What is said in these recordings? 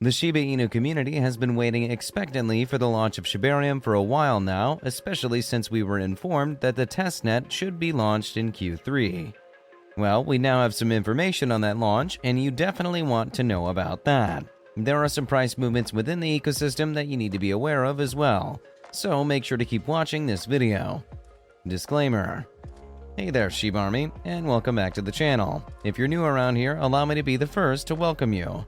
The Shiba Inu community has been waiting expectantly for the launch of Shibarium for a while now, especially since we were informed that the testnet should be launched in Q3. Well, we now have some information on that launch, and you definitely want to know about that. There are some price movements within the ecosystem that you need to be aware of as well, so make sure to keep watching this video. Disclaimer. Hey there, SHIB Army, and welcome back to the channel. If you're new around here, allow me to be the first to welcome you.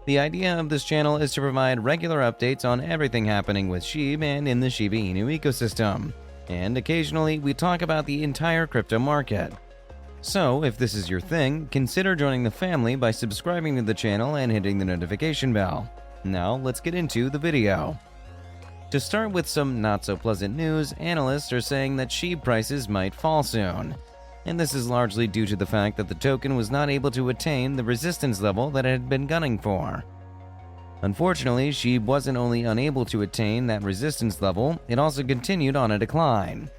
The idea of this channel is to provide regular updates on everything happening with SHIB and in the Shiba Inu ecosystem, and occasionally we talk about the entire crypto market. So, if this is your thing, consider joining the family by subscribing to the channel and hitting the notification bell. Now, let's get into the video. To start with some not-so-pleasant news, analysts are saying that SHIB prices might fall soon. And this is largely due to the fact that the token was not able to attain the resistance level that it had been gunning for. Unfortunately, SHIB wasn't only unable to attain that resistance level, it also continued on a decline.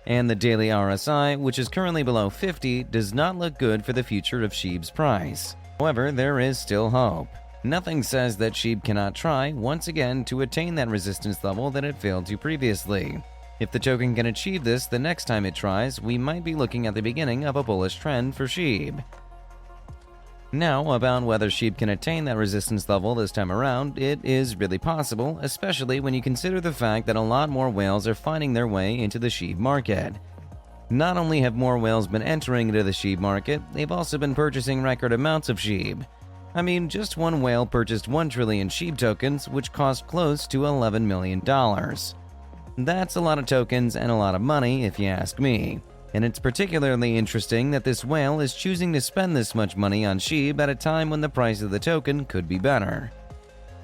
And the daily RSI, which is currently below 50, does not look good for the future of SHIB's price. However, there is still hope. Nothing says that SHIB cannot try once again to attain that resistance level that it failed to previously. If the token can achieve this the next time it tries, we might be looking at the beginning of a bullish trend for SHIB. Now, about whether SHIB can attain that resistance level this time around, it is really possible, especially when you consider the fact that a lot more whales are finding their way into the SHIB market. Not only have more whales been entering into the SHIB market, they've also been purchasing record amounts of SHIB. I mean, just one whale purchased 1 trillion SHIB tokens, which cost close to $11 million. That's a lot of tokens and a lot of money, if you ask me. And it's particularly interesting that this whale is choosing to spend this much money on SHIB at a time when the price of the token could be better.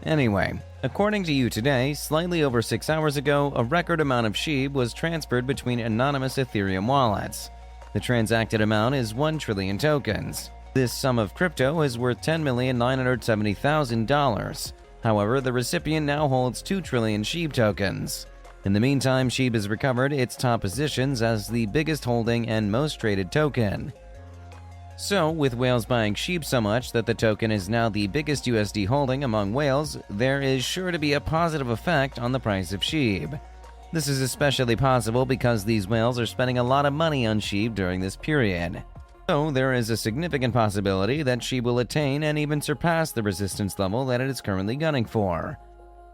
Anyway, according to You Today, slightly over 6 hours ago, a record amount of SHIB was transferred between anonymous Ethereum wallets. The transacted amount is 1 trillion tokens. This sum of crypto is worth $10,970,000. However, the recipient now holds 2 trillion SHIB tokens. In the meantime, SHIB has recovered its top positions as the biggest holding and most traded token. So, with whales buying SHIB so much that the token is now the biggest USD holding among whales, there is sure to be a positive effect on the price of SHIB. This is especially possible because these whales are spending a lot of money on SHIB during this period. So, there is a significant possibility that SHIB will attain and even surpass the resistance level that it is currently gunning for.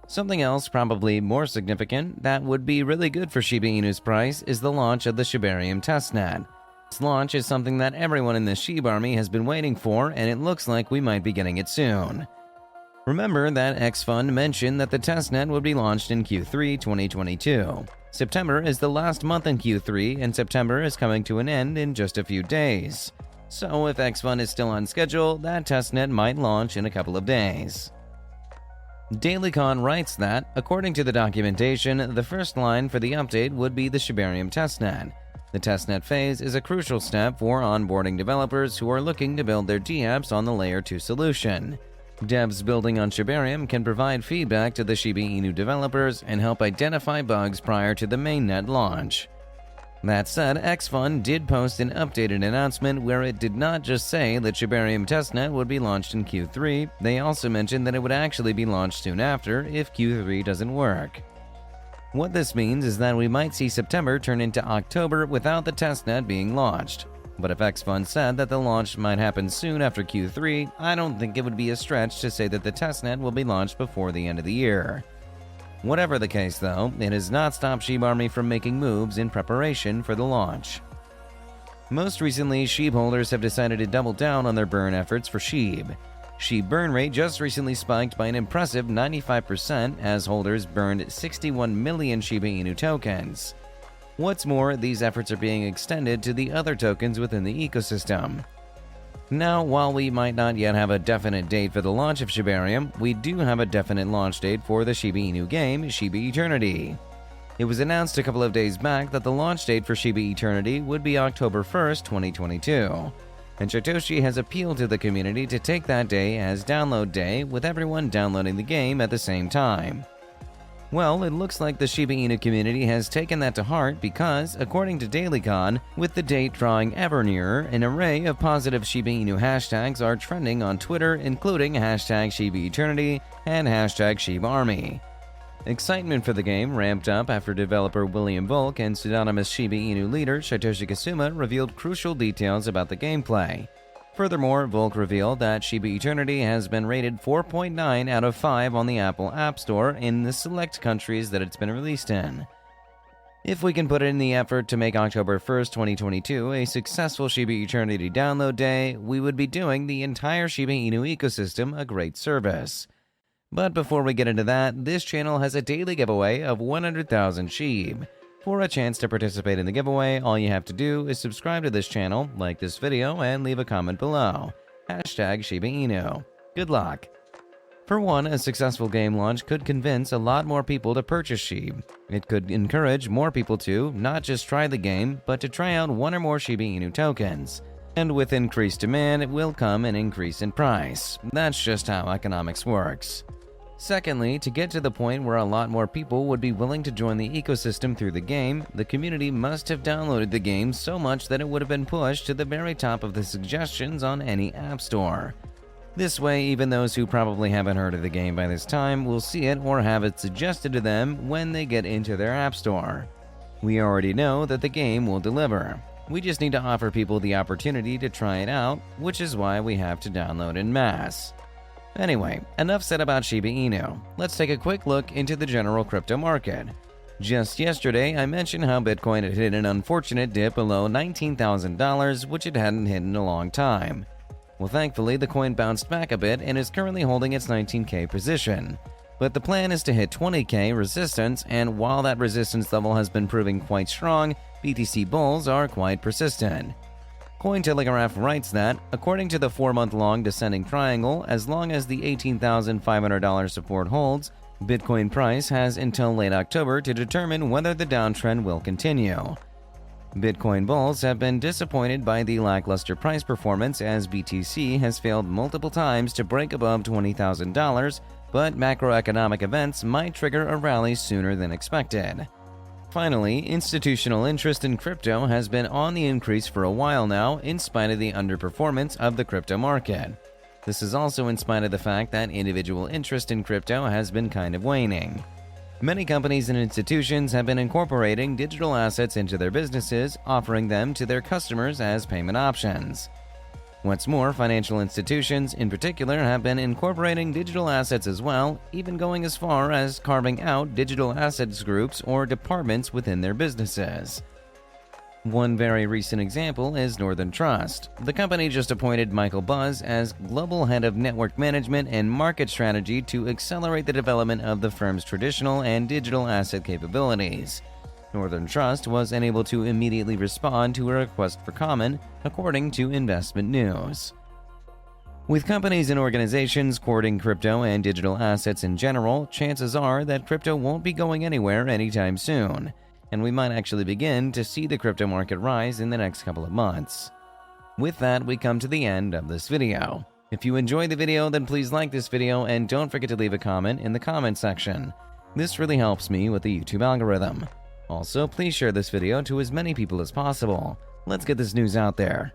Something else probably more significant that would be really good for Shiba Inu's price is the launch of the Shibarium Testnet. This launch is something that everyone in the SHIB army has been waiting for, and it looks like we might be getting it soon. Remember that X-Fund mentioned that the testnet would be launched in Q3 2022. September is the last month in Q3, and September is coming to an end in just a few days. So if X-Fund is still on schedule, that testnet might launch in a couple of days. DailyCon writes that, according to the documentation, the first line for the update would be the Shibarium testnet. The testnet phase is a crucial step for onboarding developers who are looking to build their dApps on the Layer 2 solution. Devs building on Shibarium can provide feedback to the Shiba Inu developers and help identify bugs prior to the mainnet launch. That said, X-Fund did post an updated announcement where it did not just say that Shibarium testnet would be launched in Q3, they also mentioned that it would actually be launched soon after if Q3 doesn't work. What this means is that we might see September turn into October without the testnet being launched. But if X-Fund said that the launch might happen soon after Q3, I don't think it would be a stretch to say that the testnet will be launched before the end of the year. Whatever the case though, it has not stopped SHIB Army from making moves in preparation for the launch. Most recently, SHIB holders have decided to double down on their burn efforts for SHIB. SHIB burn rate just recently spiked by an impressive 95% as holders burned 61 million Shiba Inu tokens. What's more, these efforts are being extended to the other tokens within the ecosystem. Now, while we might not yet have a definite date for the launch of Shibarium, we do have a definite launch date for the Shiba Inu game, Shiba Eternity. It was announced a couple of days back that the launch date for Shiba Eternity would be October 1st, 2022. And Satoshi has appealed to the community to take that day as download day, with everyone downloading the game at the same time. Well, it looks like the Shiba Inu community has taken that to heart because, according to DailyCon, with the date drawing ever nearer, an array of positive Shiba Inu hashtags are trending on Twitter, including hashtag Shiba Eternity and hashtag Shiba Army. Excitement for the game ramped up after developer William Volk and pseudonymous Shiba Inu leader Satoshi Kasuma revealed crucial details about the gameplay. Furthermore, Volk revealed that Shiba Eternity has been rated 4.9 out of 5 on the Apple App Store in the select countries that it's been released in. If we can put in the effort to make October 1st, 2022 a successful Shiba Eternity download day, we would be doing the entire Shiba Inu ecosystem a great service. But before we get into that, this channel has a daily giveaway of 100,000 SHIB. For a chance to participate in the giveaway, all you have to do is subscribe to this channel, like this video, and leave a comment below. Hashtag Shiba Inu. Good luck! For one, a successful game launch could convince a lot more people to purchase SHIB. It could encourage more people to not just try the game, but to try out one or more Shiba Inu tokens. And with increased demand, it will come an increase in price. That's just how economics works. Secondly, to get to the point where a lot more people would be willing to join the ecosystem through the game, the community must have downloaded the game so much that it would have been pushed to the very top of the suggestions on any app store. This way, even those who probably haven't heard of the game by this time will see it or have it suggested to them when they get into their app store. We already know that the game will deliver. We just need to offer people the opportunity to try it out, which is why we have to download en masse. Anyway, enough said about Shiba Inu. Let's take a quick look into the general crypto market. Just yesterday, I mentioned how Bitcoin had hit an unfortunate dip below $19,000, which it hadn't hit in a long time. Well, thankfully, the coin bounced back a bit and is currently holding its 19K position. But the plan is to hit 20K resistance, and while that resistance level has been proving quite strong, BTC bulls are quite persistent. Cointelegraph writes that, according to the 4-month-long descending triangle, as long as the $18,500 support holds, Bitcoin price has until late October to determine whether the downtrend will continue. Bitcoin bulls have been disappointed by the lackluster price performance as BTC has failed multiple times to break above $20,000, but macroeconomic events might trigger a rally sooner than expected. Finally, institutional interest in crypto has been on the increase for a while now in spite of the underperformance of the crypto market. This is also in spite of the fact that individual interest in crypto has been kind of waning. Many companies and institutions have been incorporating digital assets into their businesses, offering them to their customers as payment options. What's more, financial institutions in particular have been incorporating digital assets as well, even going as far as carving out digital assets groups or departments within their businesses. One very recent example is Northern Trust. The company just appointed Michael Buzz as Global Head of Network Management and Market Strategy to accelerate the development of the firm's traditional and digital asset capabilities. Northern Trust was unable to immediately respond to a request for comment, according to Investment News. With companies and organizations courting crypto and digital assets in general, chances are that crypto won't be going anywhere anytime soon, and we might actually begin to see the crypto market rise in the next couple of months. With that, we come to the end of this video. If you enjoyed the video, then please like this video and don't forget to leave a comment in the comment section. This really helps me with the YouTube algorithm. Also, please share this video to as many people as possible. Let's get this news out there.